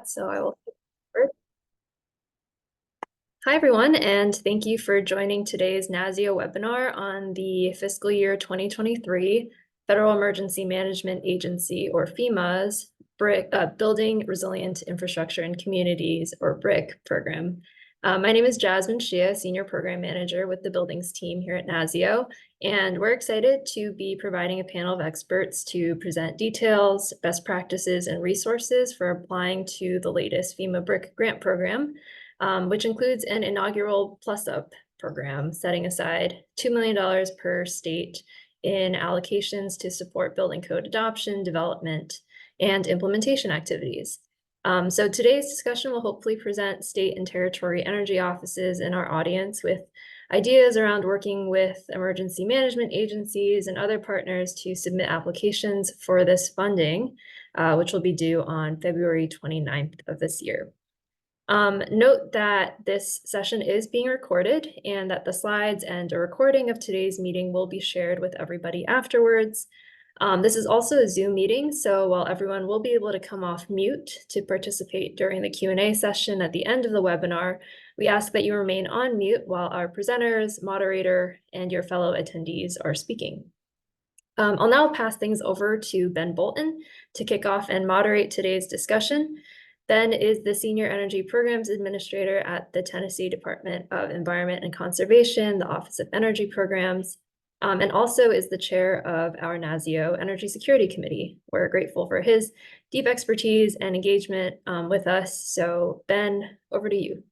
So I will. Hi, everyone, and thank you for joining today's NASEO webinar on the fiscal year 2023 Federal Emergency Management Agency, or FEMA's Building Resilient Infrastructure in Communities, or BRIC program. My name is Jasmine Shia, Senior Program Manager with the Buildings team here at NASEO, and we're excited to be providing a panel of experts to present details, best practices, and resources for applying to the latest FEMA BRIC grant program, which includes an inaugural plus-up program setting aside $2 million per state in allocations to support building code adoption, development, and implementation activities. So today's discussion will hopefully present state and territory energy offices in our audience with ideas around working with emergency management agencies and other partners to submit applications for this funding, which will be due on February 29th of this year. Note that this session is being recorded and that the slides and a recording of today's meeting will be shared with everybody afterwards. This is also a Zoom meeting, so while everyone will be able to come off mute to participate during the Q&A session at the end of the webinar, we ask that you remain on mute while our presenters, moderator, and your fellow attendees are speaking. I'll now pass things over to Ben Bolton to kick off and moderate today's discussion. Ben is the Senior Energy Programs Administrator at the Tennessee Department of Environment and Conservation, the Office of Energy Programs, and also is the chair of our NASEO Energy Security Committee. We're grateful for his deep expertise and engagement with us. So Ben, over to you.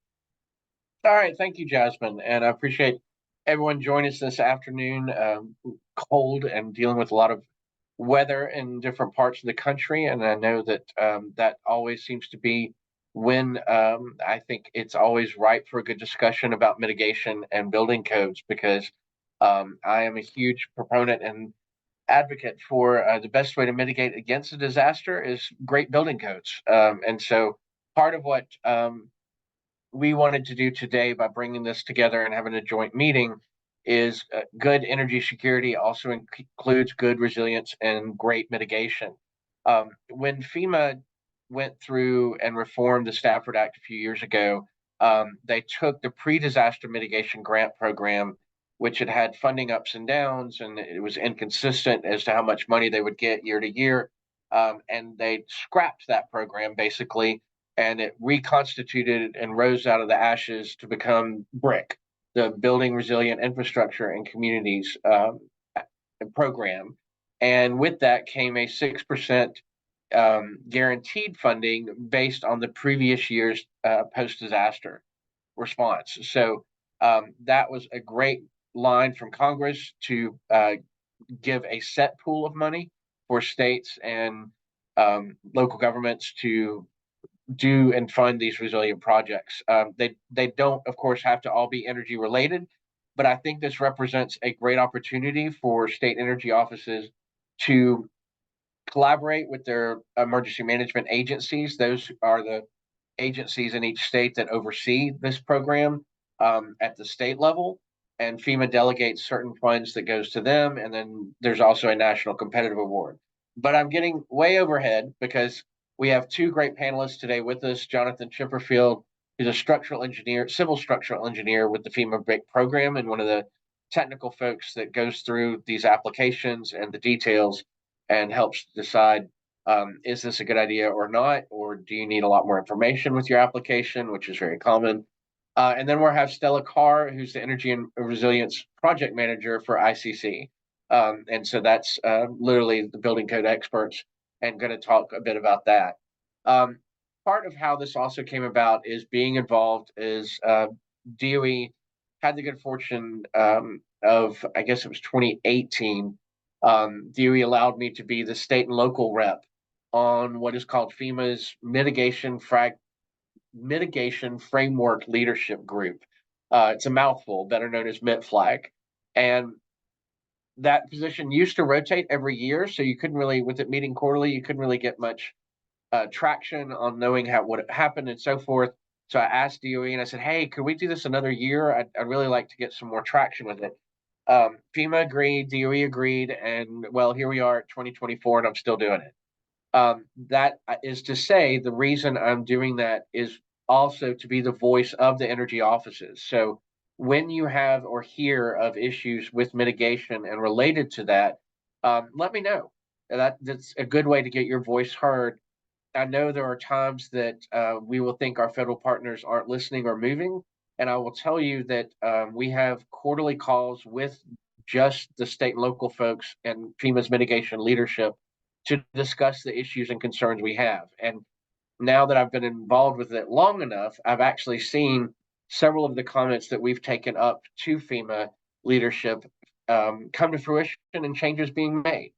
All right, thank you, Jasmine, and I appreciate everyone joining us this afternoon. Cold and dealing with a lot of weather in different parts of the country, and I know that that always seems to be when I think it's always ripe for a good discussion about mitigation and building codes, because I am a huge proponent and advocate for the best way to mitigate against a disaster is great building codes. And so part of what we wanted to do today by bringing this together and having a joint meeting is good energy security also includes good resilience and great mitigation. When FEMA went through and reformed the Stafford Act a few years ago, they took the pre-disaster mitigation grant program, which had funding ups and downs, and it was inconsistent as to how much money they would get year to year. And they scrapped that program basically, and it reconstituted and rose out of the ashes to become BRIC, the Building Resilient Infrastructure in Communities program. And with that came a 6% guaranteed funding based on the previous year's post-disaster response. So that was a great line from Congress to give a set pool of money for states and local governments to do and fund these resilient projects. They don't, of course, have to all be energy related, but I think this represents a great opportunity for state energy offices to collaborate with their emergency management agencies. Those are the agencies in each state that oversee this program at the state level, and FEMA delegates certain funds that goes to them, and then there's also a national competitive award. But I'm getting way overhead because we have two great panelists today with us. Jonathan Chipperfield, who's a structural engineer, civil structural engineer with the FEMA BRIC program, and one of the technical folks that goes through these applications and the details and helps decide, is this a good idea or not, or do you need a lot more information with your application, which is very common. And then we'll have Stella Carr, who's the Energy and Resilience Project Manager for ICC. And so that's literally the building code experts, and going to talk a bit about that. Part of how this also came about is being involved is DOE had the good fortune of, I guess it was 2018, DOE allowed me to be the state and local rep on what is called FEMA's Mitigation Framework Leadership Group. It's a mouthful, better known as MITFLAG. And that position used to rotate every year, so you couldn't really, with it meeting quarterly, you couldn't really get much traction on knowing what happened and so forth. So I asked DOE and I said, hey, could we do this another year? I'd really like to get some more traction with it. FEMA agreed, DOE agreed, and well, here we are at 2024, and I'm still doing it. That is to say, the reason I'm doing that is also to be the voice of the energy offices. So when you have or hear of issues with mitigation and related to that, let me know. That's a good way to get your voice heard. I know there are times that we will think our federal partners aren't listening or moving. And I will tell you that we have quarterly calls with just the state and local folks and FEMA's mitigation leadership to discuss the issues and concerns we have. And now that I've been involved with it long enough, I've actually seen several of the comments that we've taken up to FEMA leadership come to fruition and changes being made.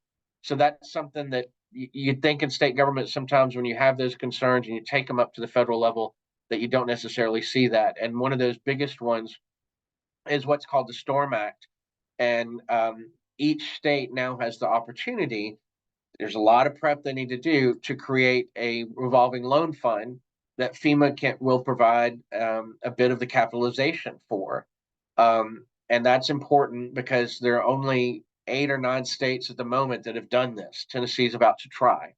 So that's something that you'd think in state government sometimes when you have those concerns and you take them up to the federal level that you don't necessarily see that. And one of those biggest ones is what's called the Storm Act. And each state now has the opportunity, there's a lot of prep they need to do to create a revolving loan fund that FEMA will provide a bit of the capitalization for. And that's important because there are only 8 or 9 states at the moment that have done this. Tennessee is about to try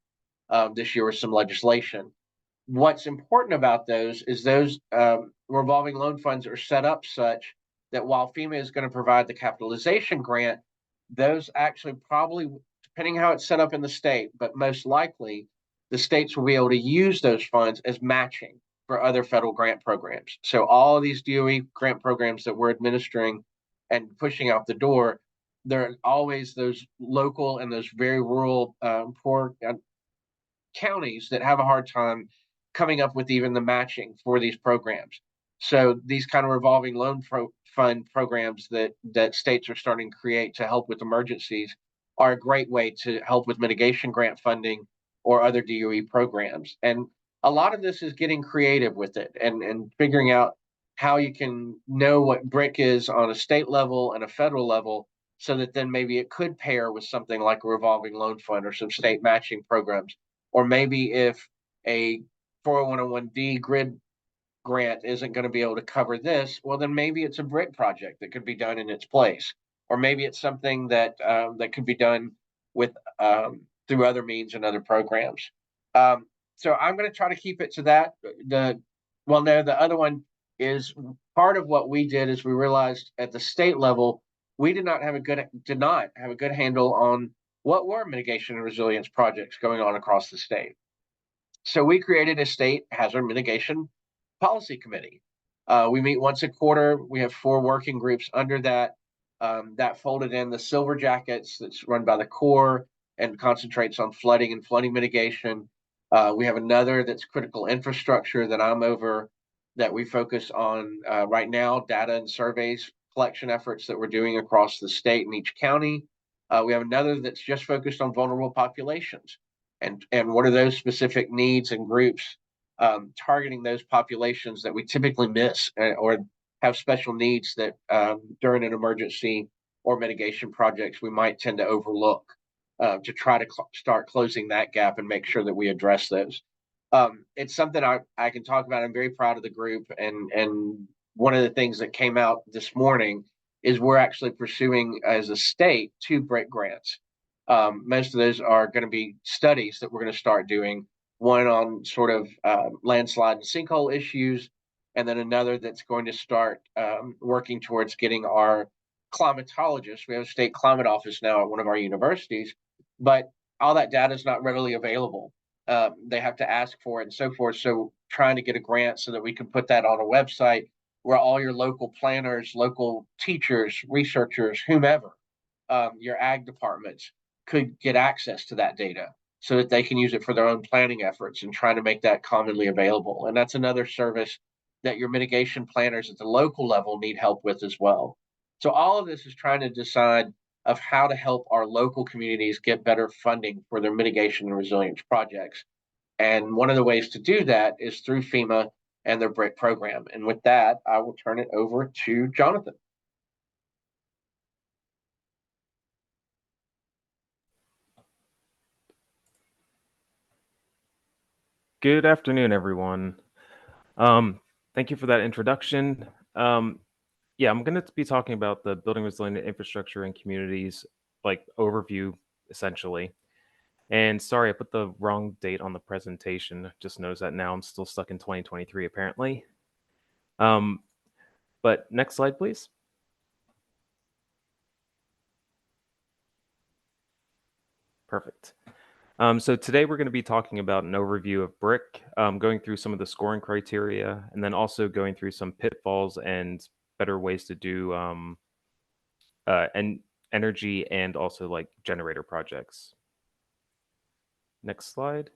this year with some legislation. What's important about those is those revolving loan funds are set up such that while FEMA is going to provide the capitalization grant, those actually probably, depending how it's set up in the state, but most likely the states will be able to use those funds as matching for other federal grant programs. So all of these DOE grant programs that we're administering and pushing out the door, there are always those local and those very rural poor counties that have a hard time coming up with even the matching for these programs. So these kind of revolving loan fund programs that states are starting to create to help with emergencies are a great way to help with mitigation grant funding or other DOE programs. And a lot of this is getting creative with it and figuring out how you can know what BRIC is on a state level and a federal level so that then maybe it could pair with something like a revolving loan fund or some state matching programs. Or maybe if a 401(d) grid grant isn't going to be able to cover this, well, then maybe it's a BRIC project that could be done in its place. Or maybe it's something that that could be done with through other means and other programs. So I'm going to try to keep it to that. The other one is part of what we did is we realized at the state level we did not have a good handle on what were mitigation and resilience projects going on across the state. So we created a state hazard mitigation policy committee. We meet once a quarter. We have 4 working groups under that. That folded in the Silver Jackets that's run by the Corps and concentrates on flooding and flooding mitigation. We have another that's critical infrastructure that I'm over that we focus on right now, data and surveys collection efforts that we're doing across the state and each county. We have another that's just focused on vulnerable populations and what are those specific needs and groups targeting those populations that we typically miss or have special needs that during an emergency or mitigation projects we might tend to overlook to try to start closing that gap and make sure that we address those. It's something I can talk about. I'm very proud of the group, and one of the things that came out this morning is we're actually pursuing as a state 2 BRIC grants. Most of those are going to be studies that we're going to start doing, one on sort of landslide and sinkhole issues, and then another that's going to start working towards getting our climatologists. We have a state climate office now at one of our universities, but all that data is not readily available. They have to ask for it and so forth. So trying to get a grant so that we can put that on a website where all your local planners, local teachers, researchers, whomever, your ag departments could get access to that data so that they can use it for their own planning efforts and trying to make that commonly available. And that's another service that your mitigation planners at the local level need help with as well. So all of this is trying to decide of how to help our local communities get better funding for their mitigation and resilience projects. And one of the ways to do that is through FEMA and their BRIC program. And with that, I will turn it over to Jonathan. Good afternoon, everyone. Thank you for that introduction. Yeah, I'm going to be talking about the building resilient infrastructure in communities, like overview, essentially. And sorry, I put the wrong date on the presentation. Just noticed that now I'm still stuck in 2023 apparently. But next slide, please. Perfect. So today we're going to be talking about an overview of BRIC, going through some of the scoring criteria, and then also going through some pitfalls and better ways to do and energy and also like generator projects. Next slide.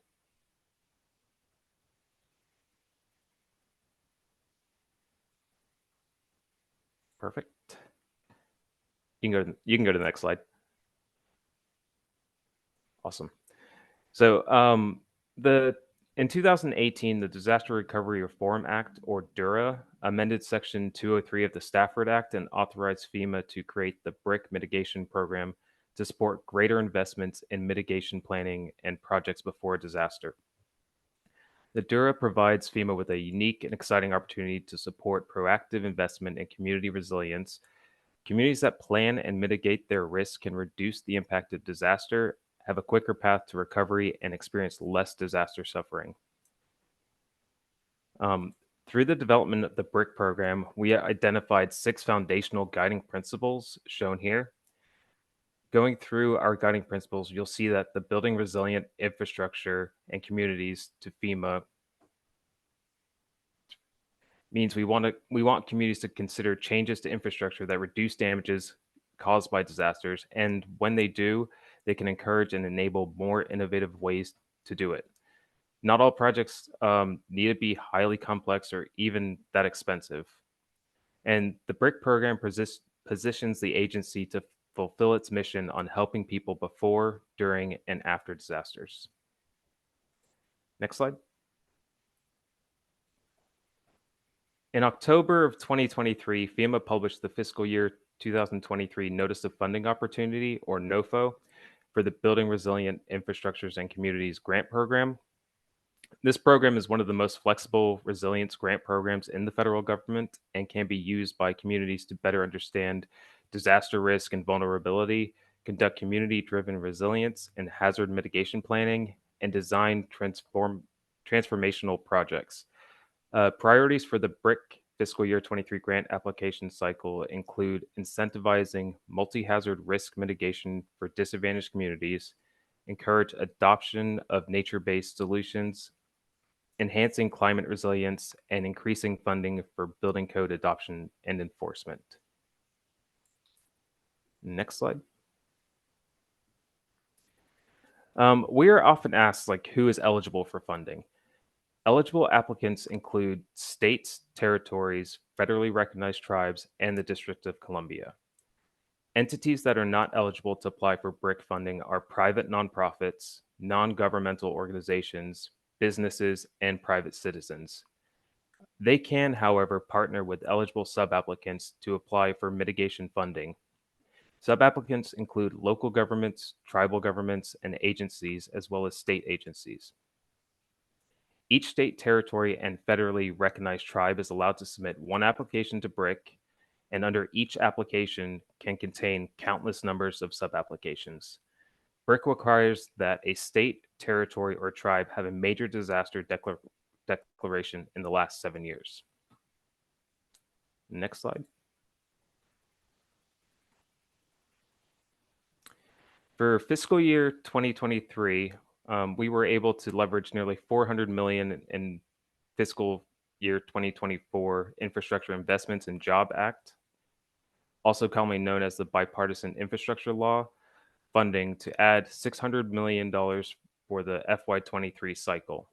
Perfect. You can go to the next slide. Awesome. So in 2018, the Disaster Recovery Reform Act, or DURA, amended Section 203 of the Stafford Act and authorized FEMA to create the BRIC mitigation program to support greater investments in mitigation planning and projects before a disaster. The DURA provides FEMA with a unique and exciting opportunity to support proactive investment in community resilience. Communities that plan and mitigate their risk can reduce the impact of disaster, have a quicker path to recovery, and experience less disaster suffering. Through the development of the BRIC program, we identified 6 foundational guiding principles shown here. Going through our guiding principles, you'll see that the building resilient infrastructure and communities to FEMA means we want communities to consider changes to infrastructure that reduce damages caused by disasters, and when they do, they can encourage and enable more innovative ways to do it. Not all projects need to be highly complex or even that expensive. And the BRIC program positions the agency to fulfill its mission on helping people before, during, and after disasters. Next slide. In October of 2023, FEMA published the Fiscal Year 2023 Notice of Funding Opportunity, or NOFO, for the Building Resilient Infrastructures and Communities Grant Program. This program is one of the most flexible resilience grant programs in the federal government and can be used by communities to better understand disaster risk and vulnerability, conduct community-driven resilience and hazard mitigation planning, and design transformational projects. Priorities for the BRIC Fiscal Year 23 grant application cycle include incentivizing multi-hazard risk mitigation for disadvantaged communities, encourage adoption of nature-based solutions, enhancing climate resilience, and increasing funding for building code adoption and enforcement. Next slide. We are often asked, like, who is eligible for funding? Eligible applicants include states, territories, federally recognized tribes, and the District of Columbia. Entities that are not eligible to apply for BRIC funding are private nonprofits, non-governmental organizations, businesses, and private citizens. They can, however, partner with eligible sub-applicants to apply for mitigation funding. Sub-applicants include local governments, tribal governments, and agencies, as well as state agencies. Each state, territory, and federally recognized tribe is allowed to submit one application to BRIC, and under each application can contain countless numbers of sub-applications. BRIC requires that a state, territory, or tribe have a major disaster declaration in the last 7 years. Next slide. For fiscal year 2023, we were able to leverage nearly $400 million in fiscal year 2024 Infrastructure Investments and Job Act, also commonly known as the Bipartisan Infrastructure Law, funding to add $600 million for the FY23 cycle,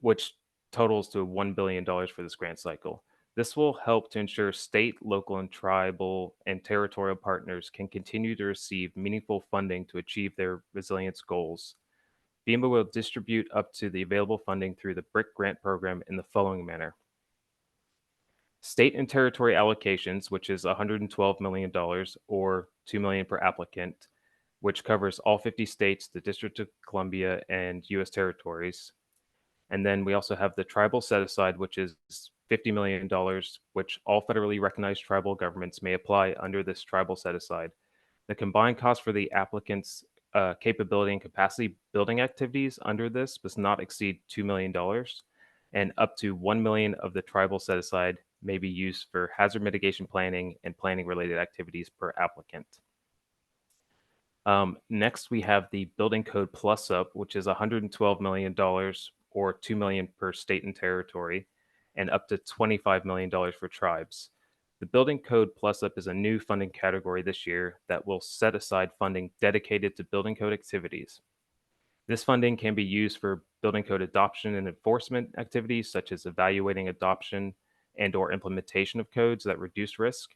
which totals to $1 billion for this grant cycle. This will help to ensure state, local, and tribal and territorial partners can continue to receive meaningful funding to achieve their resilience goals. FEMA will distribute up to the available funding through the BRIC grant program in the following manner. State and territory allocations, which is $112 million or $2 million per applicant, which covers all 50 states, the District of Columbia, and U.S. territories. And then we also have the tribal set-aside, which is $50 million, which all federally recognized tribal governments may apply under this tribal set-aside. The combined cost for the applicants capability and capacity building activities under this must not exceed $2 million, and up to 1 million of the tribal set aside may be used for hazard mitigation planning and planning related activities per applicant. Next, we have the Building Code Plus Up, which is $112 million or $2 million per state and territory, and up to $25 million for tribes. The Building Code Plus Up is a new funding category this year that will set aside funding dedicated to building code activities. This funding can be used for building code adoption and enforcement activities, such as evaluating adoption and/or implementation of codes that reduce risk,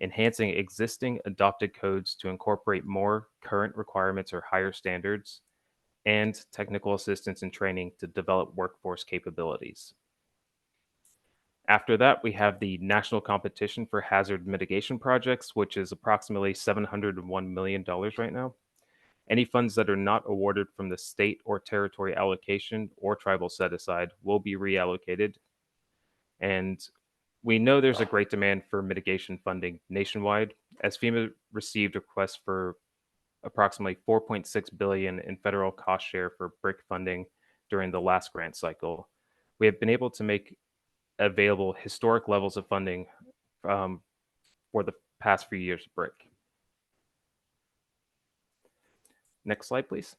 enhancing existing adopted codes to incorporate more current requirements or higher standards, and technical assistance and training to develop workforce capabilities. After that, we have the National Competition for Hazard Mitigation Projects, which is approximately $701 million right now. Any funds that are not awarded from the state or territory allocation or tribal set aside will be reallocated. And we know there's a great demand for mitigation funding nationwide, as FEMA received requests for approximately $4.6 billion in federal cost share for BRIC funding during the last grant cycle. We have been able to make available historic levels of funding for the past few years of BRIC. Next slide, please.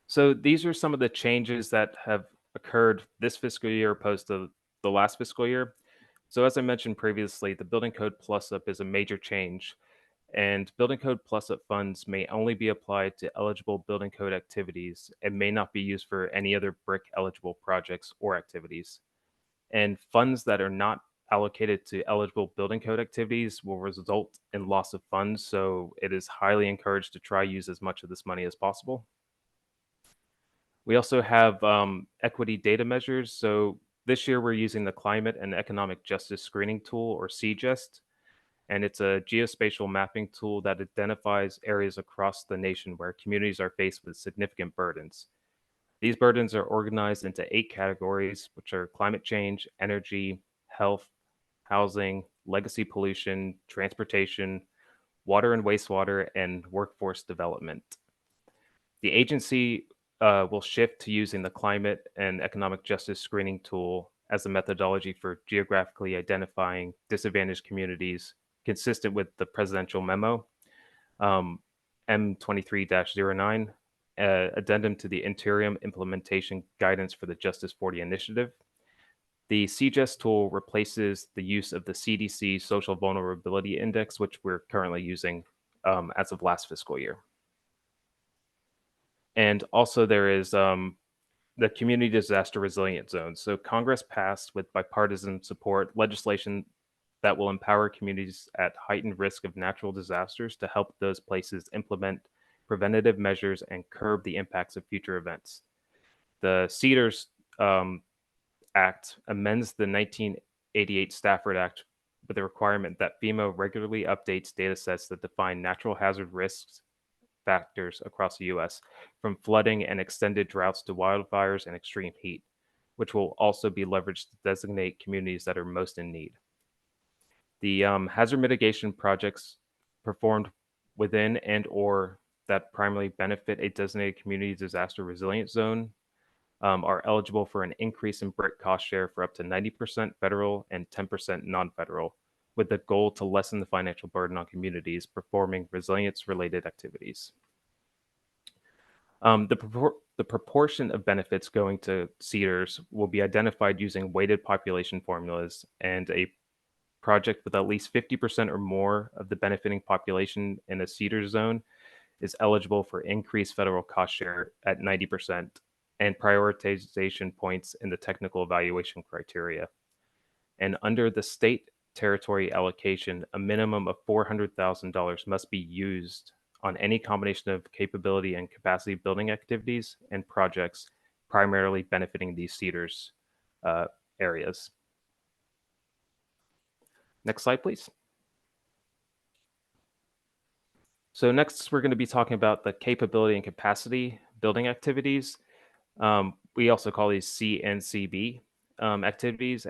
So these are some of the changes that have occurred this fiscal year opposed to the last fiscal year. So as I mentioned previously, the Building Code Plus Up is a major change, and Building Code Plus Up funds may only be applied to eligible building code activities and may not be used for any other BRIC eligible projects or activities. And funds that are not allocated to eligible building code activities will result in loss of funds, so it is highly encouraged to try use as much of this money as possible. We also have equity data measures. So this year we're using the Climate and Economic Justice Screening Tool, or CJEST, and it's a geospatial mapping tool that identifies areas across the nation where communities are faced with significant burdens. These burdens are organized into 8 categories, which are climate change, energy, health, housing, legacy pollution, transportation, water and wastewater, and workforce development. The agency will shift to using the Climate and Economic Justice Screening Tool as a methodology for geographically identifying disadvantaged communities, consistent with the presidential memo, M23-09, addendum to the interim implementation guidance for the Justice 40 initiative. The CJEST tool replaces the use of the CDC Social Vulnerability Index, which we're currently using as of last fiscal year. And also there is the Community Disaster Resilience Zone. So Congress passed with bipartisan support legislation that will empower communities at heightened risk of natural disasters to help those places implement preventative measures and curb the impacts of future events. The CEDARS Act amends the 1988 Stafford Act with the requirement that FEMA regularly updates data sets that define natural hazard risks factors across the U.S., from flooding and extended droughts to wildfires and extreme heat, which will also be leveraged to designate communities that are most in need. The hazard mitigation projects performed within and/or that primarily benefit a designated community disaster resilience zone are eligible for an increase in BRIC cost share for up to 90% federal and 10% non-federal, with the goal to lessen the financial burden on communities performing resilience-related activities. The proportion of benefits going to CEDARS will be identified using weighted population formulas, and a project with at least 50% or more of the benefiting population in a CEDARS zone is eligible for increased federal cost share at 90% and prioritization points in the technical evaluation criteria. And under the state territory allocation, a minimum of $400,000 must be used on any combination of capability and capacity building activities and projects primarily benefiting these CEDARS areas. Next slide, please. So next, we're going to be talking about the capability and capacity building activities. We also call these CNCB activities,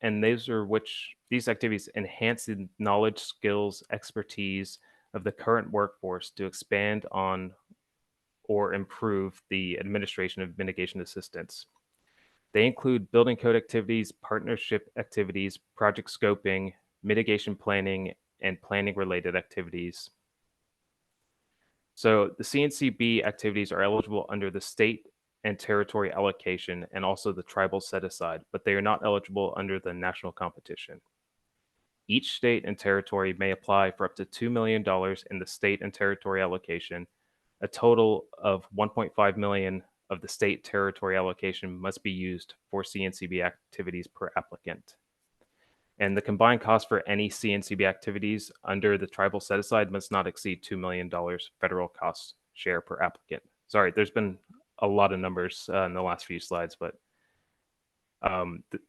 and these activities enhance the knowledge, skills, expertise of the current workforce to expand on or improve the administration of mitigation assistance. They include building code activities, partnership activities, project scoping, mitigation planning, and planning related activities. So the CNCB activities are eligible under the state and territory allocation and also the tribal set aside, but they are not eligible under the national competition. Each state and territory may apply for up to $2 million in the state and territory allocation. A total of $1.5 million of the state territory allocation must be used for CNCB activities per applicant. And the combined cost for any CNCB activities under the tribal set aside must not exceed $2 million federal cost share per applicant. Sorry, there's been a lot of numbers in the last few slides, but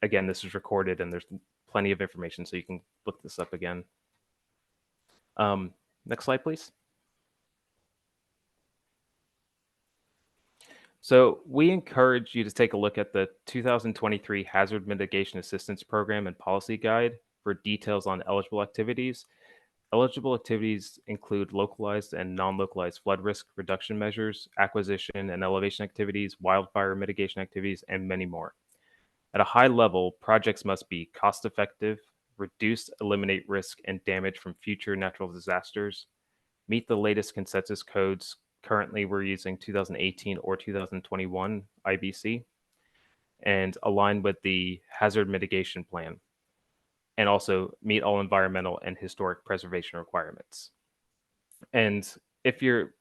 again, this is recorded and there's plenty of information, so you can look this up again. Next slide, please. So we encourage you to take a look at the 2023 Hazard Mitigation Assistance Program and Policy Guide for details on eligible activities. Eligible activities include localized and non-localized flood risk reduction measures, acquisition and elevation activities, wildfire mitigation activities, and many more. At a high level, projects must be cost-effective, reduce, eliminate risk and damage from future natural disasters, meet the latest consensus codes. Currently, we're using 2018 or 2021 IBC, and align with the hazard mitigation plan, and also meet all environmental and historic preservation requirements. And if you're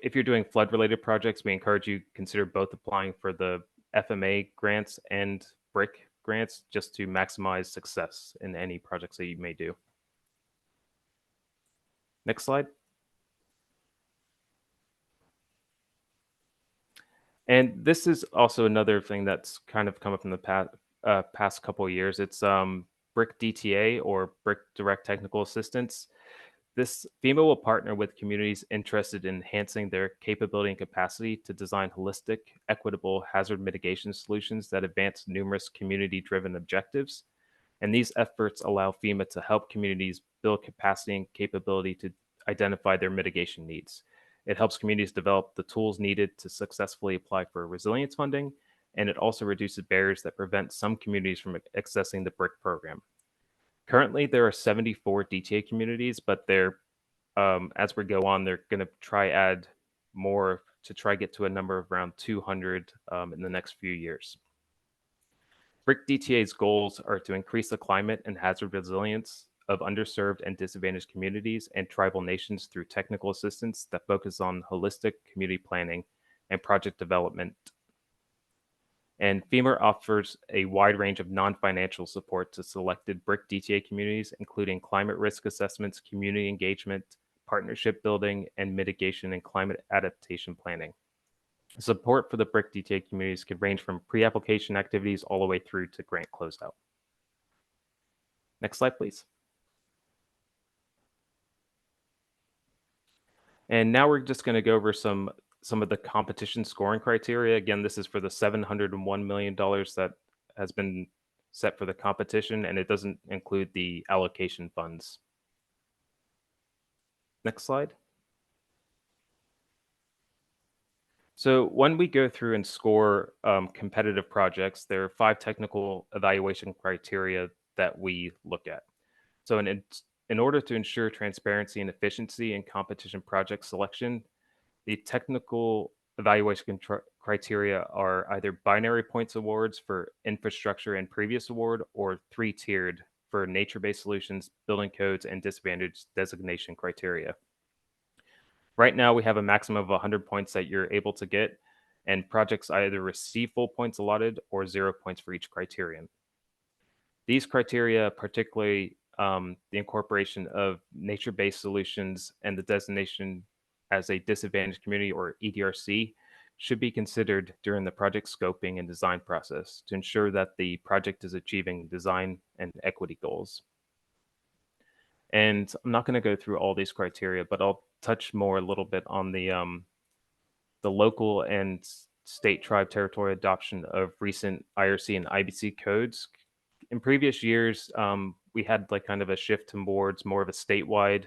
doing flood-related projects, we encourage you to consider both applying for the FMA grants and BRIC grants just to maximize success in any projects that you may do. Next slide. And this is also another thing that's kind of come up in the past couple of years. It's BRIC DTA, or BRIC Direct Technical Assistance. This FEMA will partner with communities interested in enhancing their capability and capacity to design holistic, equitable hazard mitigation solutions that advance numerous community-driven objectives. And these efforts allow FEMA to help communities build capacity and capability to identify their mitigation needs. It helps communities develop the tools needed to successfully apply for resilience funding, and it also reduces barriers that prevent some communities from accessing the BRIC program. Currently, there are 74 DTA communities, but as we go on, they're going to try add more to try get to a number of around 200 in the next few years. BRIC DTA's goals are to increase the climate and hazard resilience of underserved and disadvantaged communities and tribal nations through technical assistance that focus on holistic community planning and project development. And FEMA offers a wide range of non-financial support to selected BRIC DTA communities, including climate risk assessments, community engagement, partnership building, and mitigation and climate adaptation planning. Support for the BRIC DTA communities could range from pre-application activities all the way through to grant closeout. Next slide, please. And now we're just going to go over some of the competition scoring criteria. Again, this is for the $701 million that has been set for the competition, and it doesn't include the allocation funds. Next slide. So when we go through and score competitive projects, there are 5 technical evaluation criteria that we look at. So in order to ensure transparency and efficiency in competition project selection, the technical evaluation criteria are either binary points awards for infrastructure and previous award, or 3-tiered for nature-based solutions, building codes, and disadvantage designation criteria. Right now, we have a maximum of 100 points that you're able to get, and projects either receive full points allotted or 0 points for each criterion. These criteria, particularly the incorporation of nature-based solutions and the designation as a disadvantaged community, or EDRC, should be considered during the project scoping and design process to ensure that the project is achieving design and equity goals. And I'm not going to go through all these criteria, but I'll touch more a little bit on the local and state tribe territory adoption of recent IRC and IBC codes. In previous years, we had like kind of a shift towards more of a statewide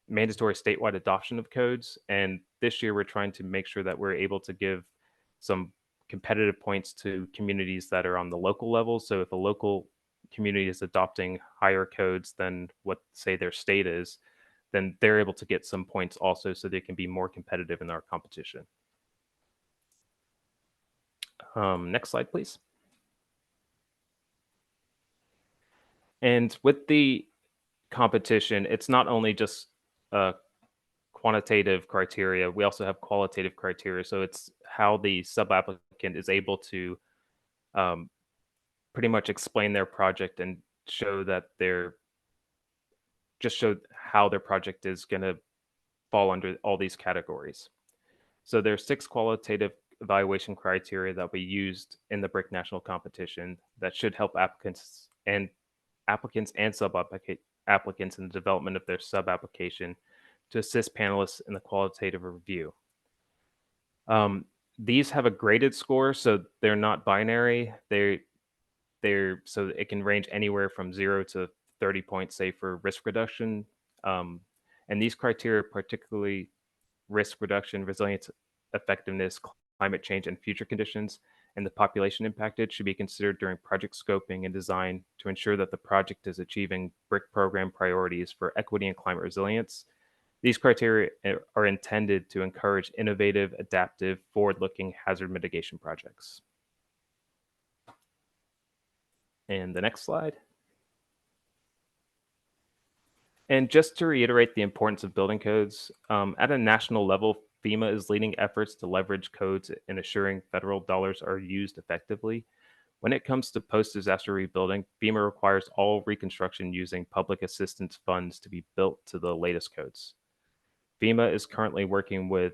mandatory statewide adoption of codes. And this year, we're trying to make sure that we're able to give some competitive points to communities that are on the local level. So if a local community is adopting higher codes than what, say, their state is, then they're able to get some points also so they can be more competitive in our competition. Next slide, please. And with the competition, it's not only just quantitative criteria, we also have qualitative criteria. So it's how the sub-applicant is able to pretty much explain their project and show that show how their project is going to fall under all these categories. So there are 6 qualitative evaluation criteria that we used in the BRIC national competition that should help applicants and sub-applicants in the development of their sub-application to assist panelists in the qualitative review. These have a graded score, so they're not binary. So it can range anywhere from 0 to 30 points, say, for risk reduction. And these criteria, particularly risk reduction, resilience, effectiveness, climate change, and future conditions, and the population impacted, should be considered during project scoping and design to ensure that the project is achieving BRIC program priorities for equity and climate resilience. These criteria are intended to encourage innovative, adaptive, forward-looking hazard mitigation projects. And the next slide. And just to reiterate the importance of building codes, at a national level, FEMA is leading efforts to leverage codes in assuring federal dollars are used effectively. When it comes to post-disaster rebuilding, FEMA requires all reconstruction using public assistance funds to be built to the latest codes. FEMA is currently working with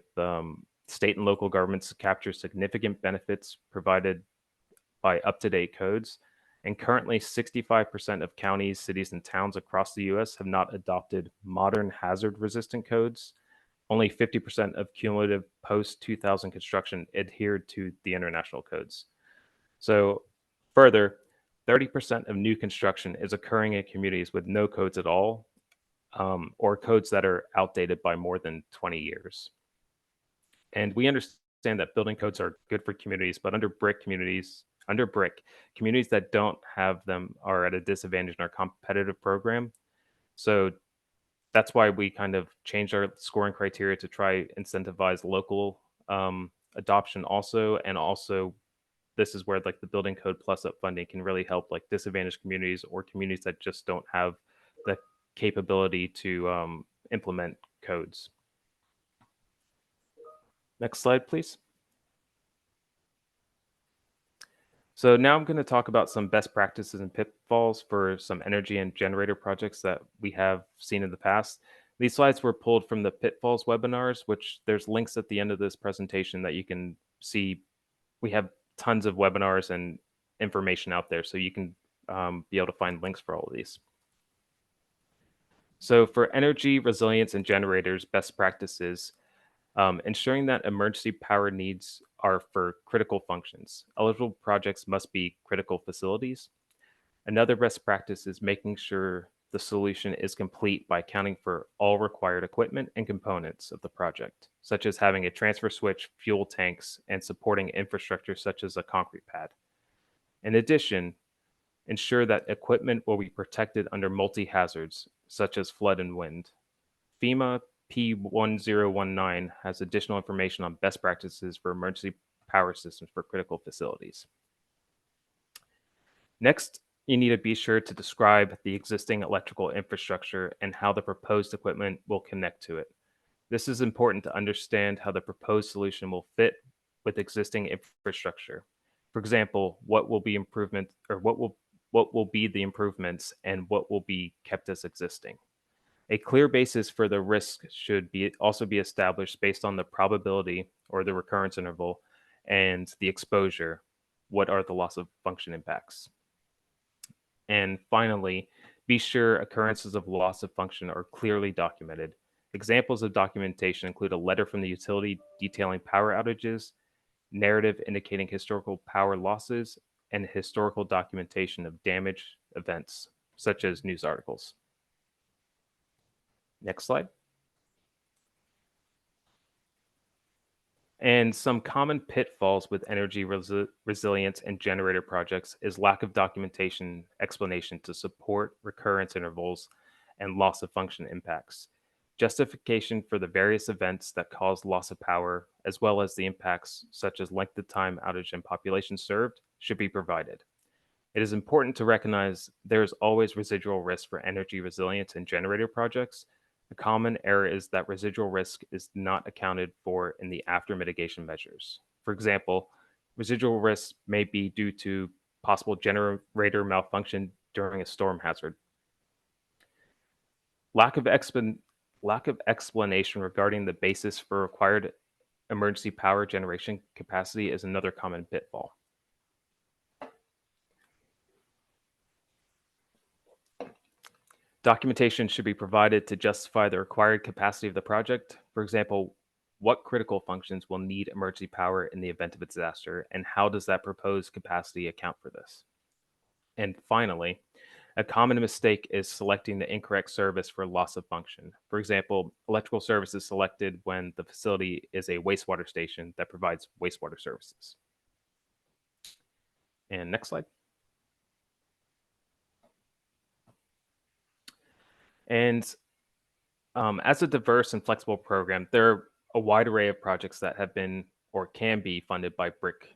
state and local governments to capture significant benefits provided by up-to-date codes. And currently, 65% of counties, cities, and towns across the US have not adopted modern hazard-resistant codes. Only 50% of cumulative post-2000 construction adhered to the international codes. So further, 30% of new construction is occurring in communities with no codes at all, or codes that are outdated by more than 20 years. And we understand that building codes are good for communities, but under BRIC, communities that don't have them are at a disadvantage in our competitive program. So that's why we kind of changed our scoring criteria to try incentivize local adoption also. And also, this is where like the building code plus up funding can really help like disadvantaged communities or communities that just don't have the capability to implement codes. Next slide, please. So now I'm going to talk about some best practices and pitfalls for some energy and generator projects that we have seen in the past. These slides were pulled from the pitfalls webinars, which there's links at the end of this presentation that you can see. We have tons of webinars and information out there, so you can be able to find links for all of these. So for energy, resilience, and generators, best practices, ensuring that emergency power needs are for critical functions. Eligible projects must be critical facilities. Another best practice is making sure the solution is complete by accounting for all required equipment and components of the project, such as having a transfer switch, fuel tanks, and supporting infrastructure such as a concrete pad. In addition, ensure that equipment will be protected under multi-hazards, such as flood and wind. FEMA P1019 has additional information on best practices for emergency power systems for critical facilities. Next, you need to be sure to describe the existing electrical infrastructure and how the proposed equipment will connect to it. This is important to understand how the proposed solution will fit with existing infrastructure. For example, what will be improvement, or what will be the improvements and what will be kept as existing. A clear basis for the risk should also be established based on the probability or the recurrence interval and the exposure. What are the loss of function impacts? And finally, be sure occurrences of loss of function are clearly documented. Examples of documentation include a letter from the utility detailing power outages, narrative indicating historical power losses, and historical documentation of damage events, such as news articles. Next slide. And some common pitfalls with energy resilience and generator projects is lack of documentation explanation to support recurrence intervals and loss of function impacts. Justification for the various events that cause loss of power, as well as the impacts such as length of time outage and population served, should be provided. It is important to recognize there is always residual risk for energy resilience and generator projects. A common error is that residual risk is not accounted for in the after mitigation measures. For example, residual risk may be due to possible generator malfunction during a storm hazard. Lack of explanation regarding the basis for required emergency power generation capacity is another common pitfall. Documentation should be provided to justify the required capacity of the project. For example, what critical functions will need emergency power in the event of a disaster, and how does that proposed capacity account for this? And finally, a common mistake is selecting the incorrect service for loss of function. For example, electrical service is selected when the facility is a wastewater station that provides wastewater services. And next slide. And as a diverse and flexible program, there are a wide array of projects that have been or can be funded by BRIC.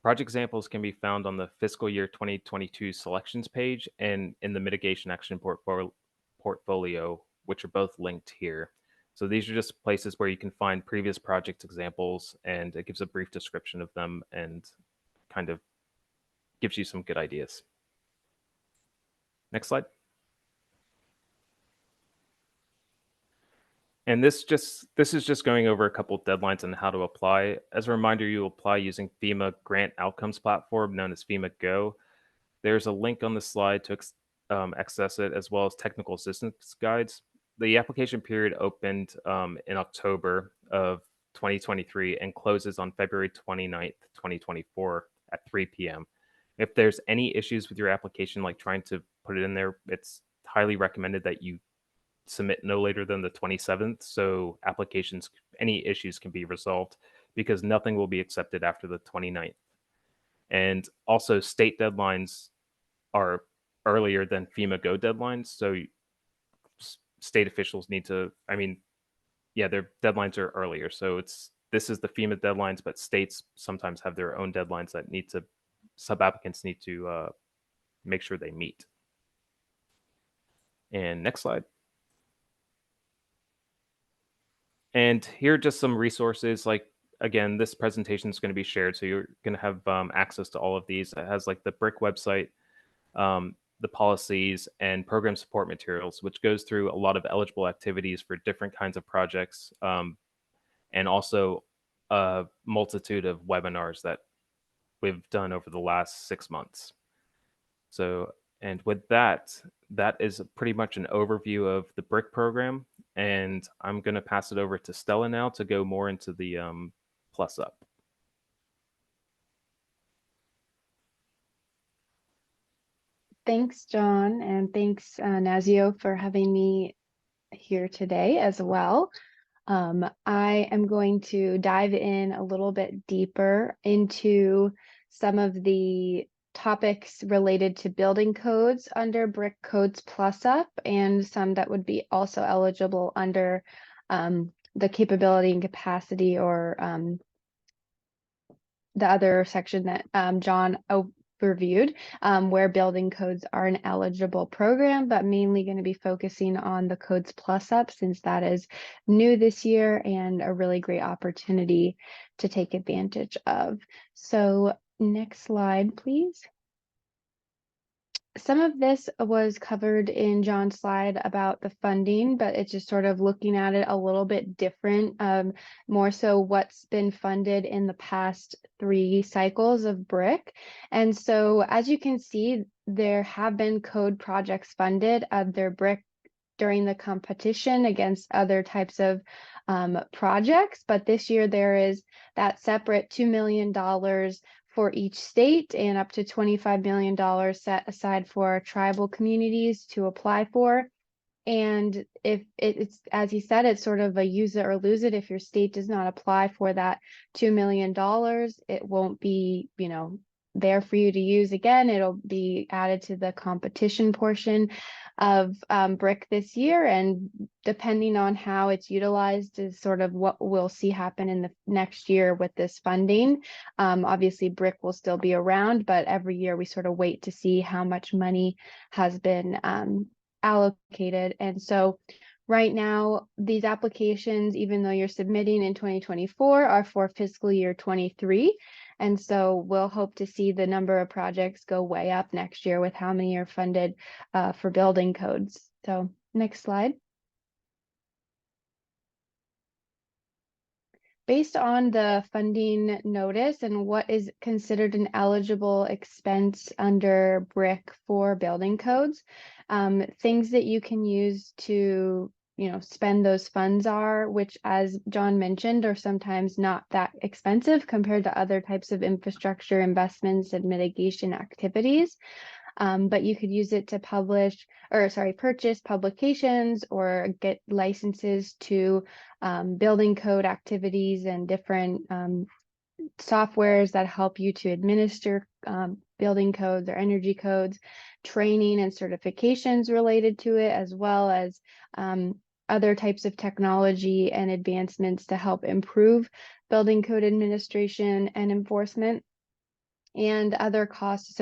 Project examples can be found on the Fiscal Year 2022 selections page and in the Mitigation Action Portfolio, which are both linked here. So these are just places where you can find previous project examples, and it gives a brief description of them and kind of gives you some good ideas. Next slide. And this is just going over a couple deadlines on how to apply. As a reminder, you apply using FEMA Grant Outcomes Platform, known as FEMA Go. There's a link on the slide to access it, as well as technical assistance guides. The application period opened in October of 2023 and closes on February 29th, 2024 at 3 p.m. If there's any issues with your application, like trying to put it in there, it's highly recommended that you submit no later than the 27th, so applications, any issues can be resolved, because nothing will be accepted after the 29th. And also, state deadlines are earlier than FEMA Go deadlines, so state officials need to, their deadlines are earlier. So this is the FEMA deadlines, but states sometimes have their own deadlines that sub-applicants need to make sure they meet. And next slide. And here are just some resources. Like, again, this presentation is going to be shared, so you're going to have access to all of these. It has like the BRIC website, the policies, and program support materials, which goes through a lot of eligible activities for different kinds of projects, and also a multitude of webinars that we've done over the last 6 months. So, and with that, that is pretty much an overview of the BRIC program. And I'm going to pass it over to Stella now to go more into the plus up. Thanks, John, and thanks, NASEO, for having me here today as well. I am going to dive in a little bit deeper into some of the topics related to building codes under BRIC Codes Plus Up, and some that would be also eligible under the capability and capacity, or the other section that John reviewed, where building codes are an eligible program, but mainly going to be focusing on the Codes Plus Up, since that is new this year and a really great opportunity to take advantage of. So next slide, please. Some of this was covered in John's slide about the funding, but it's just sort of looking at it a little bit different, more so what's been funded in the past 3 cycles of BRIC. And so, as you can see, there have been code projects funded under BRIC during the competition against other types of projects, but this year there is that separate $2 million for each state and up to $25 million set aside for tribal communities to apply for. And if it's, as he said, it's sort of a use it or lose it. If your state does not apply for that $2 million, it won't be, there for you to use again. It'll be added to the competition portion of BRIC this year. And depending on how it's utilized is sort of what we'll see happen in the next year with this funding. Obviously, BRIC will still be around, but every year we sort of wait to see how much money has been allocated. And so right now, these applications, even though you're submitting in 2024, are for fiscal year 23. And so we'll hope to see the number of projects go way up next year with how many are funded for building codes. So next slide. Based on the funding notice and what is considered an eligible expense under BRIC for building codes, things that you can use to spend those funds are, which, as John mentioned, are sometimes not that expensive compared to other types of infrastructure investments and mitigation activities. But you could use it to purchase publications or get licenses to building code activities and different softwares that help you to administer building codes or energy codes, training and certifications related to it, as well as other types of technology and advancements to help improve building code administration and enforcement, and other costs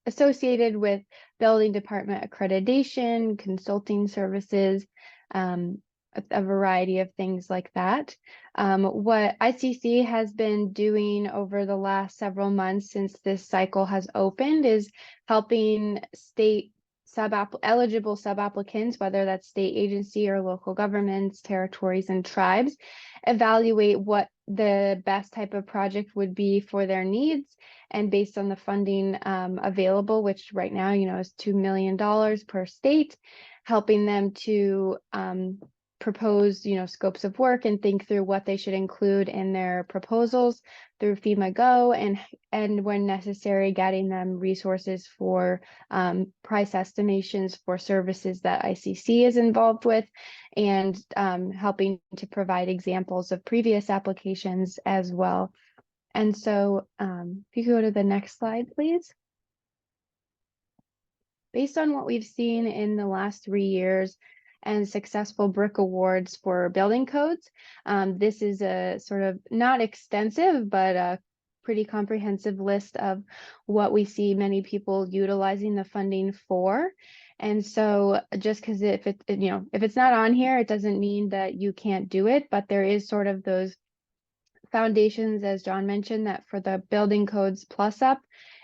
associated with building department accreditation, consulting services, a variety of things like that. What ICC has been doing over the last several months since this cycle has opened is helping state eligible sub-applicants, whether that's state agency or local governments, territories, and tribes, evaluate what the best type of project would be for their needs. And based on the funding available, which right now, is $2 million per state, helping them to propose, scopes of work and think through what they should include in their proposals through FEMA Go, and when necessary, getting them resources for price estimations for services that ICC is involved with, and helping to provide examples of previous applications as well. And so if you go to the next slide, please. Based on what we've seen in the last 3 years and successful BRIC awards for building codes, this is a sort of not extensive, but a pretty comprehensive list of what we see many people utilizing the funding for. And so just because if it's not on here, it doesn't mean that you can't do it, but there is sort of those foundations, as John mentioned, that for the building codes plus up,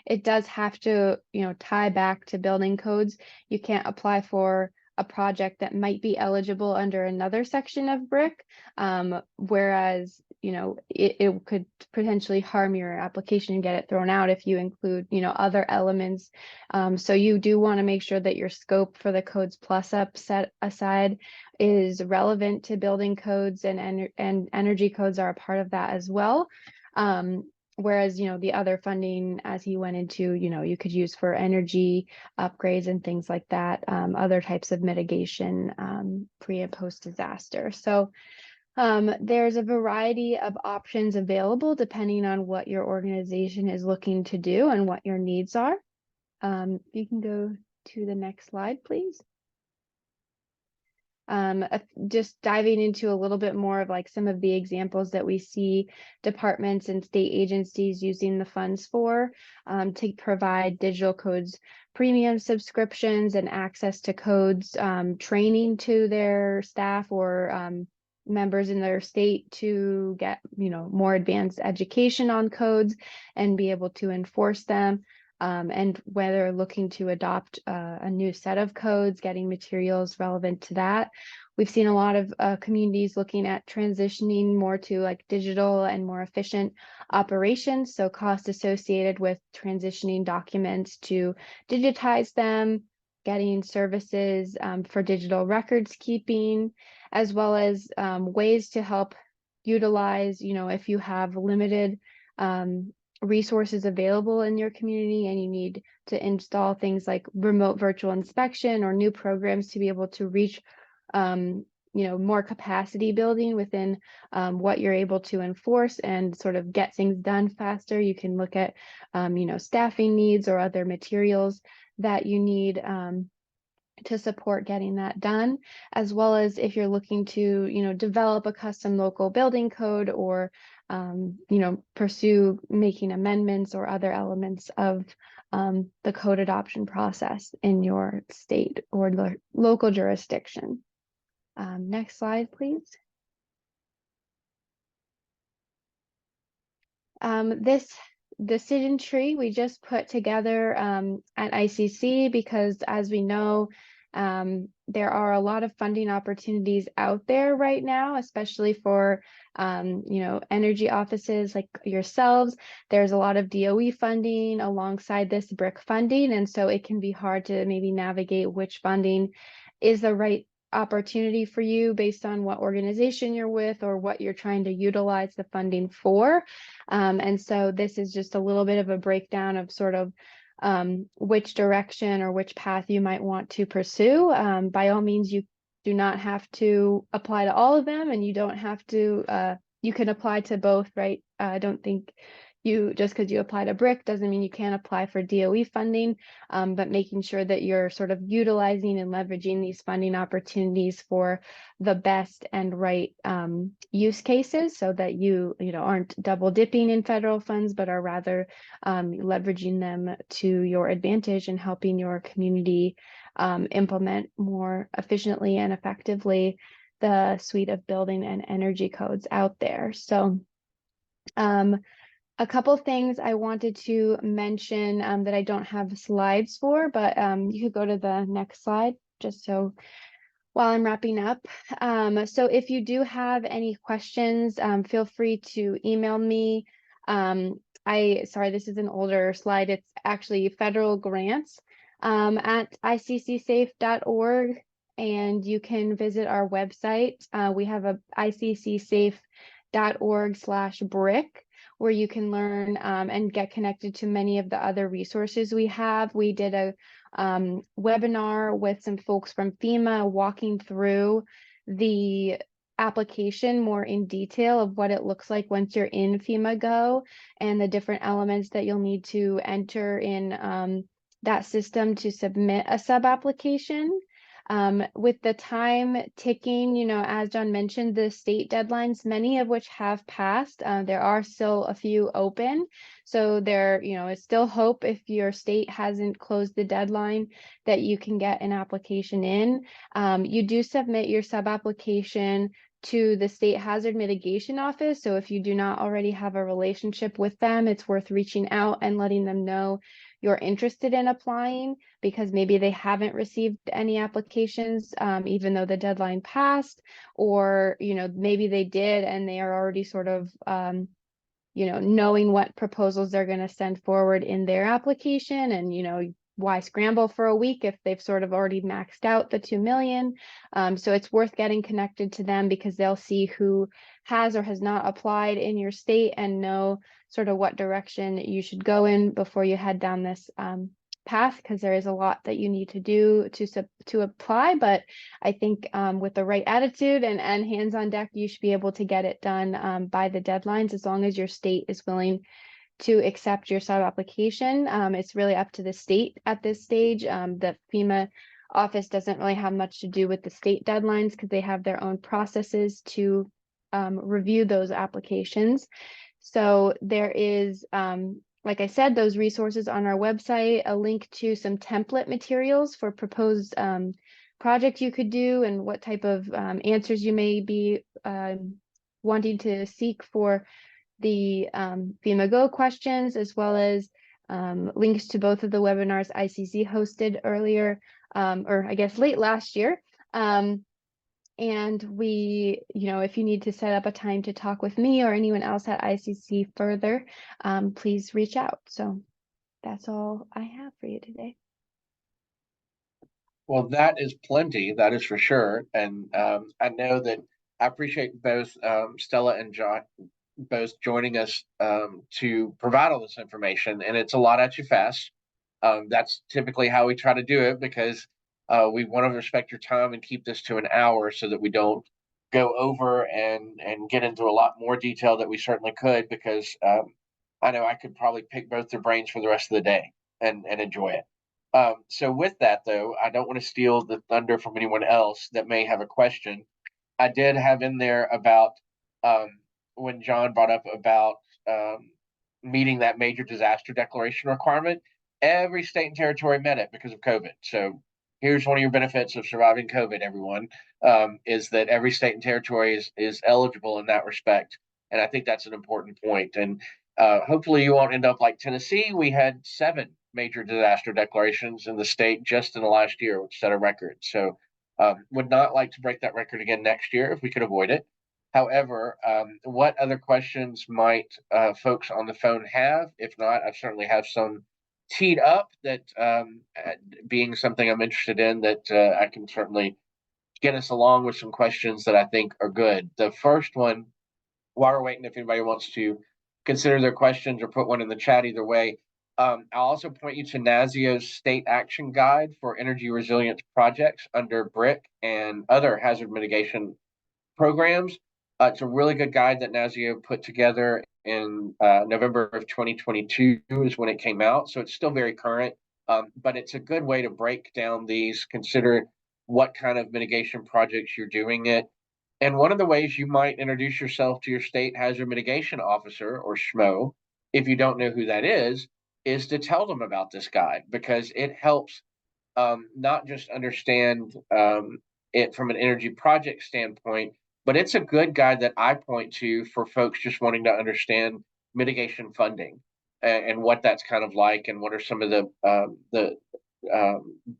it does have to, tie back to building codes. You can't apply for a project that might be eligible under another section of BRIC, whereas, it could potentially harm your application and get it thrown out if you include, other elements. So you do want to make sure that your scope for the codes plus up set aside is relevant to building codes, and energy codes are a part of that as well. Whereas, the other funding, as he went into, you could use for energy upgrades and things like that, other types of mitigation pre and post disaster. So there's a variety of options available depending on what your organization is looking to do and what your needs are. You can go to the next slide, please. Just diving into a little bit more of like some of the examples that we see departments and state agencies using the funds for, to provide digital codes premium subscriptions and access to codes training to their staff or members in their state to get more advanced education on codes and be able to enforce them. And whether looking to adopt a new set of codes, getting materials relevant to that. We've seen a lot of communities looking at transitioning more to like digital and more efficient operations. So costs associated with transitioning documents to digitize them, getting services for digital records keeping, as well as ways to help utilize, if you have limited resources available in your community and you need to install things like remote virtual inspection or new programs to be able to reach more capacity building within what you're able to enforce and sort of get things done faster. You can look at, staffing needs or other materials that you need to support getting that done, as well as if you're looking to, develop a custom local building code or, pursue making amendments or other elements of the code adoption process in your state or local jurisdiction. Next slide, please. This decision tree we just put together at ICC because, as we know, there are a lot of funding opportunities out there right now, especially for energy offices like yourselves. There's a lot of DOE funding alongside this BRIC funding, and so it can be hard to maybe navigate which funding is the right opportunity for you based on what organization you're with or what you're trying to utilize the funding for. And so this is just a little bit of a breakdown of sort of which direction or which path you might want to pursue. By all means, you do not have to apply to all of them, and you don't have to, you can apply to both, right? I don't think just because you apply to BRIC doesn't mean you can't apply for DOE funding, but making sure that you're sort of utilizing and leveraging these funding opportunities for the best and right use cases, so that you aren't double dipping in federal funds, but are rather leveraging them to your advantage and helping your community implement more efficiently and effectively the suite of building and energy codes out there. So a couple things I wanted to mention that I don't have slides for, but you could go to the next slide just so while I'm wrapping up. So if you do have any questions, feel free to email me. Sorry, this is an older slide. It's actually federal grants at iccsafe.org, and you can visit our website. We have a iccsafe.org/BRIC, where you can learn and get connected to many of the other resources we have. We did a webinar with some folks from FEMA walking through the application more in detail of what it looks like once you're in FEMA Go and the different elements that you'll need to enter in that system to submit a sub-application. With the time ticking, as John mentioned, the state deadlines, many of which have passed, there are still a few open. So there, is still hope if your state hasn't closed the deadline that you can get an application in. You do submit your sub-application to the State Hazard Mitigation Office. So if you do not already have a relationship with them, it's worth reaching out and letting them know you're interested in applying, because maybe they haven't received any applications, even though the deadline passed, or, maybe they did and they are already sort of, knowing what proposals they're going to send forward in their application, and, why scramble for a week if they've sort of already maxed out the 2 million. So it's worth getting connected to them, because they'll see who has or has not applied in your state and know sort of what direction you should go in before you head down this path, because there is a lot that you need to do to apply. But I think with the right attitude and hands on deck, you should be able to get it done by the deadlines, as long as your state is willing to accept your sub-application. It's really up to the state at this stage. The FEMA office doesn't really have much to do with the state deadlines, because they have their own processes to review those applications. So there is, like I said, those resources on our website, a link to some template materials for proposed project you could do, and what type of answers you may be wanting to seek for the FEMA Go questions, as well as links to both of the webinars ICC hosted earlier, or I guess late last year. And we, if you need to set up a time to talk with me or anyone else at ICC further, please reach out. So that's all I have for you today. Well, that is plenty, that is for sure. And I know that I appreciate both Stella and John both joining us to provide all this information, and it's a lot at you fast. That's typically how we try to do it, because We want to respect your time and keep this to an hour so that we don't go over and get into a lot more detail that we certainly could, because I know I could probably pick both their brains for the rest of the day and enjoy it. So with that, though, I don't want to steal the thunder from anyone else that may have a question. I did have in there about when John brought up about meeting that major disaster declaration requirement. Every state and territory met it because of COVID. So here's one of your benefits of surviving COVID, everyone, is that every state and territory is eligible in that respect. And I think that's an important point. And hopefully you won't end up like Tennessee. We had 7 major disaster declarations in the state just in the last year, which set a record. So would not like to break that record again next year if we could avoid it. However, what other questions might folks on the phone have? If not, I certainly have some teed up that being something I'm interested in, that I can certainly get us along with some questions that I think are good. The first one, while we're waiting, if anybody wants to consider their questions or put one in the chat, either way, I'll also point you to NASEO's State Action Guide for Energy Resilience Projects under BRIC and other hazard mitigation programs. It's a really good guide that NASEO put together in November of 2022 is when it came out. So it's still very current, but it's a good way to break down these, consider what kind of mitigation projects you're doing it. And one of the ways you might introduce yourself to your state hazard mitigation officer, or SHMO, if you don't know who that is to tell them about this guide, because it helps not just understand it from an energy project standpoint, but it's a good guide that I point to for folks just wanting to understand mitigation funding and what that's kind of like, and what are some of the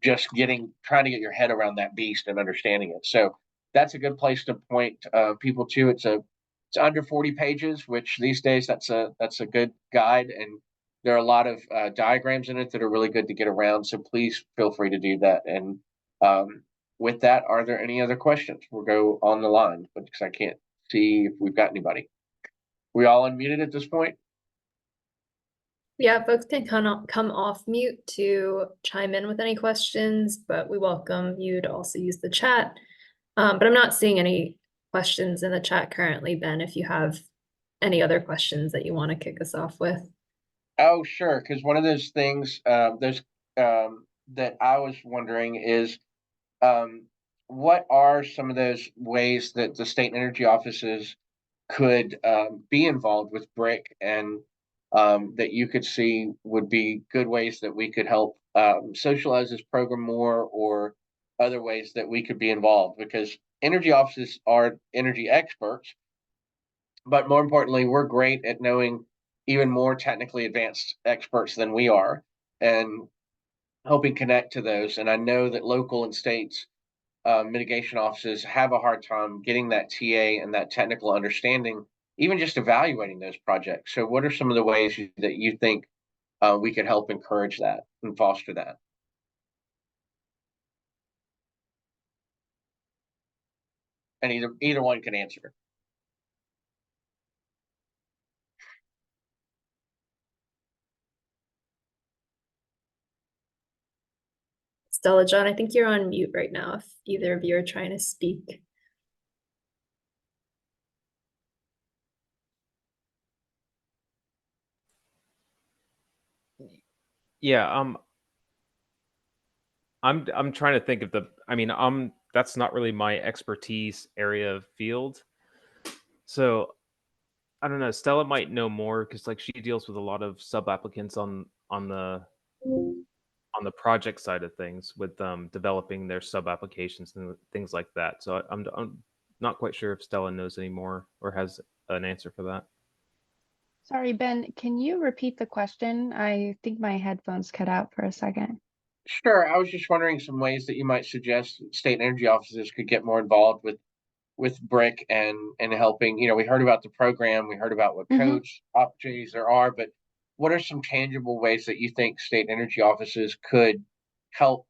just trying to get your head around that beast and understanding it. So that's a good place to point people to. It's under 40 pages, which these days that's a good guide, and there are a lot of diagrams in it that are really good to get around. So please feel free to do that. And with that, are there any other questions? We'll go on the line, but because I can't see if we've got anybody. We all unmuted at this point? Yeah, folks can come off mute to chime in with any questions, but we welcome you to also use the chat. But I'm not seeing any questions in the chat currently, Ben, if you have any other questions that you want to kick us off with. Oh, sure. Because one of those things that I was wondering is what are some of those ways that the state energy offices could be involved with BRIC, and that you could see would be good ways that we could help socialize this program more, or other ways that we could be involved, because energy offices are energy experts, but more importantly, we're great at knowing even more technically advanced experts than we are, and helping connect to those. And I know that local and states mitigation offices have a hard time getting that TA and that technical understanding, even just evaluating those projects. So what are some of the ways that you think we could help encourage that and foster that? And either one can answer. Stella, John, I think you're on mute right now if either of you are trying to speak. Yeah, I'm trying to think of that's not really my expertise area of field. So I don't know, Stella might know more, because like she deals with a lot of sub-applicants on the project side of things, with developing their sub-applications and things like that. So I'm not quite sure if Stella knows any more or has an answer for that. Sorry, Ben, can you repeat the question? I think my headphones cut out for a second. Sure. I was just wondering some ways that you might suggest state energy offices could get more involved with BRIC and helping. We heard about the program, we heard about what codes opportunities there are, but what are some tangible ways that you think state energy offices could help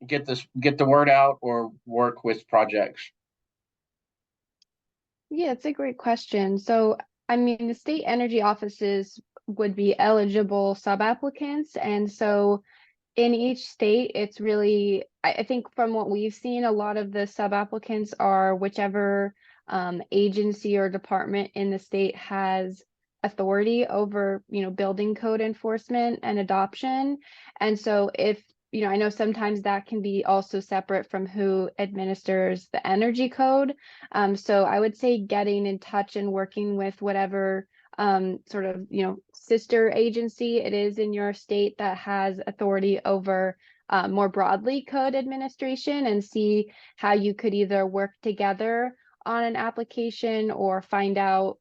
get the word out or work with projects? Yeah, it's a great question. So, the state energy offices would be eligible sub-applicants. And so in each state, it's really, I think from what we've seen, a lot of the sub-applicants are whichever agency or department in the state has authority over, building code enforcement and adoption. And so if, I know sometimes that can be also separate from who administers the energy code. So I would say getting in touch and working with whatever sort of, sister agency it is in your state that has authority over more broadly code administration, and see how you could either work together on an application or find out,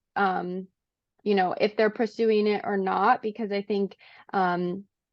if they're pursuing it or not, because I think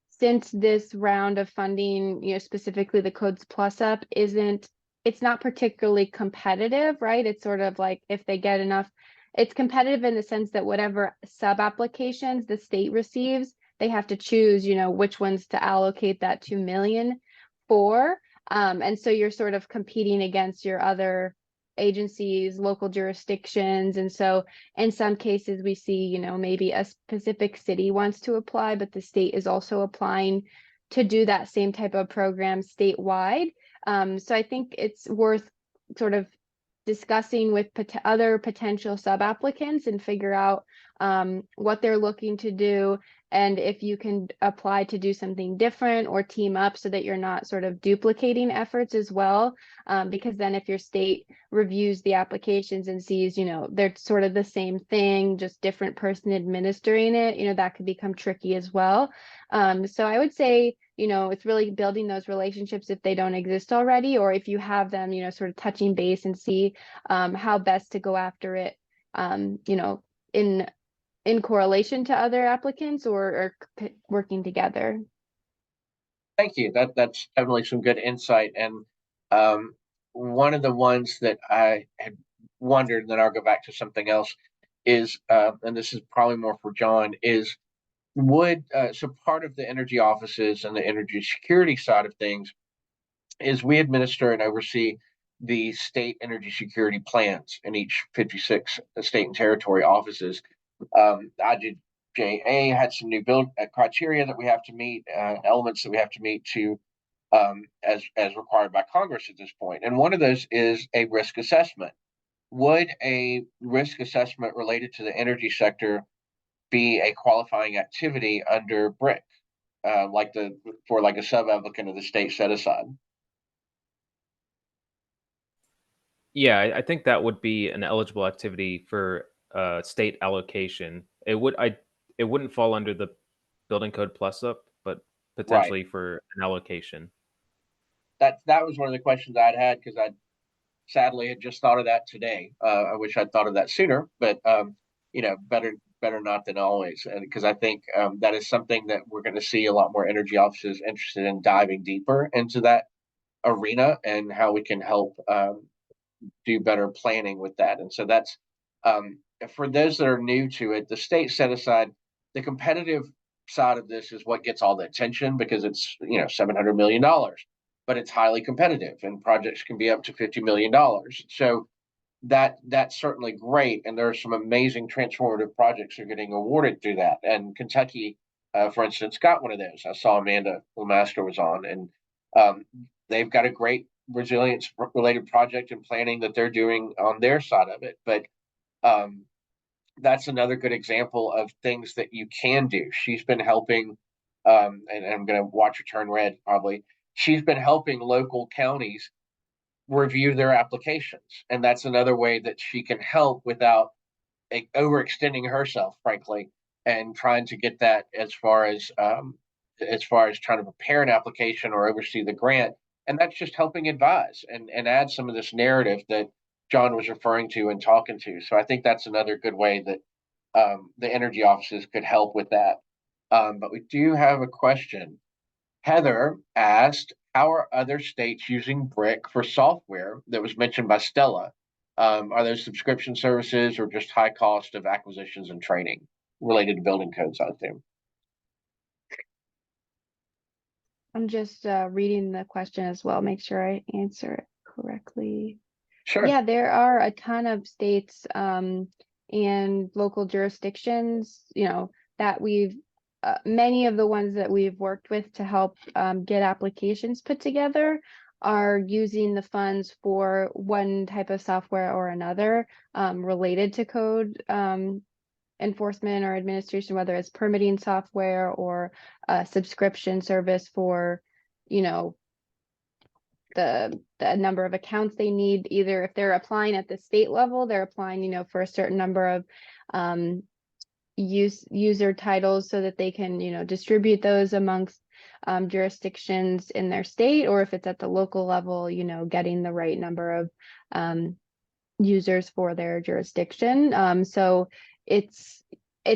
since this round of funding, specifically the Codes Plus Up, it's not particularly competitive, right? It's sort of like if they get enough, it's competitive in the sense that whatever sub-applications the state receives, they have to choose, which ones to allocate that 2 million for. And so you're sort of competing against your other agencies, local jurisdictions. And so in some cases we see, maybe a specific city wants to apply, but the state is also applying to do that same type of program statewide. So I think it's worth sort of discussing with other potential sub-applicants and figure out what they're looking to do, and if you can apply to do something different or team up so that you're not sort of duplicating efforts as well. Because then if your state reviews the applications and sees, they're sort of the same thing, just different person administering it, that could become tricky as well. So I would say, it's really building those relationships if they don't exist already, or if you have them, sort of touching base and see how best to go after it, in correlation to other applicants or working together. Thank you. That's definitely some good insight. And one of the ones that I had wondered, and then I'll go back to something else, is, and this is probably more for John, is so part of the energy offices and the energy security side of things is we administer and oversee the state energy security plans in each 56 state and territory offices. IJA had some new build criteria that we have to meet, elements that we have to meet to as required by Congress at this point. And one of those is a risk assessment. Would a risk assessment related to the energy sector be a qualifying activity under BRIC, for a sub-applicant of the state set aside? Yeah, I think that would be an eligible activity for state allocation. It wouldn't fall under the building code plus up, but potentially for an allocation. That was one of the questions I'd had, because I sadly had just thought of that today. I wish I'd thought of that sooner, but better not than always. And because I think that is something that we're going to see a lot more energy offices interested in diving deeper into that arena and how we can help do better planning with that. And so that's for those that are new to it, the state set aside the competitive side of this is what gets all the attention, because it's $700 million, but it's highly competitive and projects can be up to $50 million. So that's certainly great, and there are some amazing transformative projects that are getting awarded through that. And Kentucky, for instance, got one of those. I saw Amanda Lemaster was on, and they've got a great resilience related project and planning that they're doing on their side of it. But that's another good example of things that you can do. She's been helping, and I'm going to watch her turn red probably. She's been helping local counties review their applications, and that's another way that she can help without overextending herself, frankly, and trying to get that as far as trying to prepare an application or oversee the grant. And that's just helping advise and add some of this narrative that John was referring to and talking to. So I think that's another good way that the energy offices could help with that. But we do have a question. Heather asked, how are other states using BRIC for software that was mentioned by Stella? Are those subscription services or just high cost of acquisitions and training related to building codes out there? I'm just reading the question as well, make sure I answer it correctly. Sure. Yeah, there are a ton of states and local jurisdictions, that we've many of the ones that we've worked with to help get applications put together are using the funds for one type of software or another related to code enforcement or administration, whether it's permitting software or a subscription service for, you know, the number of accounts they need. Either if they're applying at the state level, they're applying, you know, for a certain number of user titles so that they can, you know, distribute those amongst jurisdictions in their state, or if it's at the local level, you know, getting the right number of users for their jurisdiction. So it's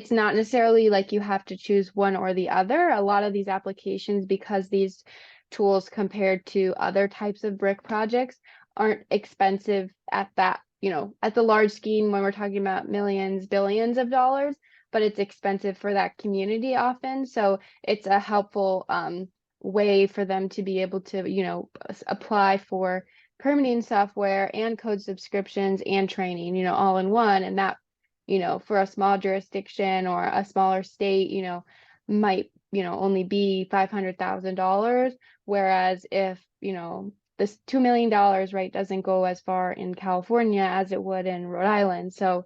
not necessarily like you have to choose one or the other. A lot of these applications, because these tools compared to other types of BRIC projects aren't expensive at that, you know, at the large scheme when we're talking about millions, billions of dollars, but it's expensive for that community often. So it's a helpful way for them to be able to, you know, apply for permitting software and code subscriptions and training, you know, all in one. And that, you know, for a small jurisdiction or a smaller state, you know, might, you know, only be $500,000. Whereas if, you know, this $2 million, right, doesn't go as far in California as it would in Rhode Island. So,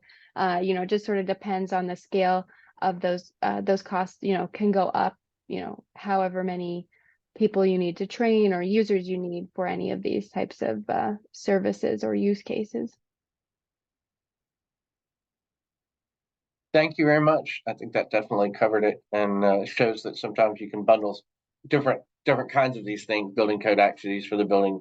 you know, just sort of depends on the scale of those costs, you know, can go up, you know, however many people you need to train or users you need for any of these types of services or use cases. Thank you very much. I think that definitely covered it, and shows that sometimes you can bundle different kinds of these things, building code activities for the Building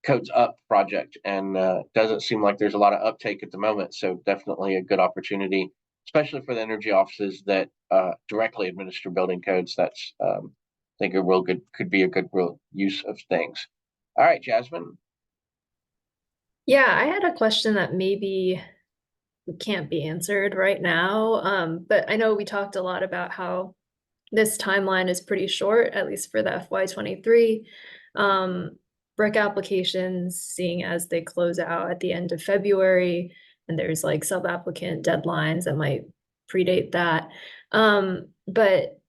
Codes Up project, and doesn't seem like there's a lot of uptake at the moment. So definitely a good opportunity, especially for the energy offices that directly administer building codes. That's I think could be a good real use of things. All right, Jasmine. Yeah, I had a question that maybe can't be answered right now. But I know we talked a lot about how this timeline is pretty short, at least for the FY23 BRIC applications, seeing as they close out at the end of February, and there's like sub-applicant deadlines that might predate that. But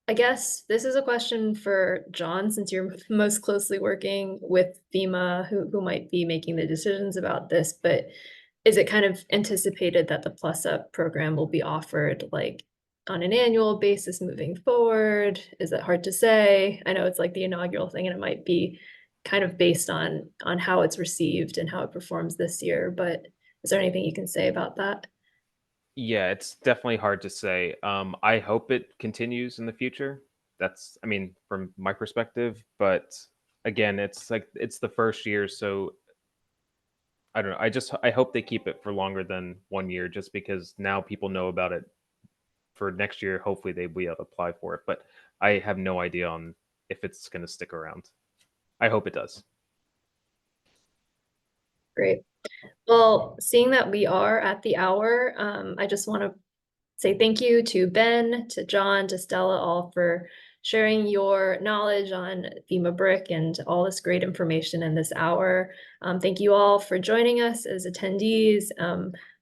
I guess this is a question for John, since you're most closely working with FEMA, who might be making the decisions about this, but is it kind of anticipated that the Plus Up program will be offered like on an annual basis moving forward? Is it hard to say? I know it's like the inaugural thing and it might be kind of based on how it's received and how it performs this year, but is there anything you can say about that? Yeah, it's definitely hard to say. I hope it continues in the future. That's, I mean, from my perspective, but again, it's like it's the first year, so I don't know. I hope they keep it for longer than 1 year, just because now people know about it. For next year, hopefully they will apply for it, but I have no idea on if it's going to stick around. I hope it does. Great. Well, seeing that we are at the hour, I just want to say thank you to Ben, to John, to Stella, all for sharing your knowledge on FEMA BRIC and all this great information in this hour. Thank you all for joining us as attendees.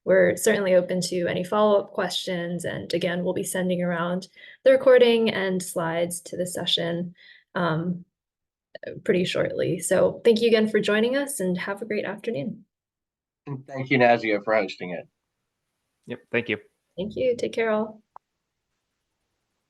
We're certainly open to any follow-up questions. And again, we'll be sending around the recording and slides to the session pretty shortly. So thank you again for joining us and have a great afternoon. And thank you, NASEO, for hosting it. Yep. Thank you. Thank you. Take care all.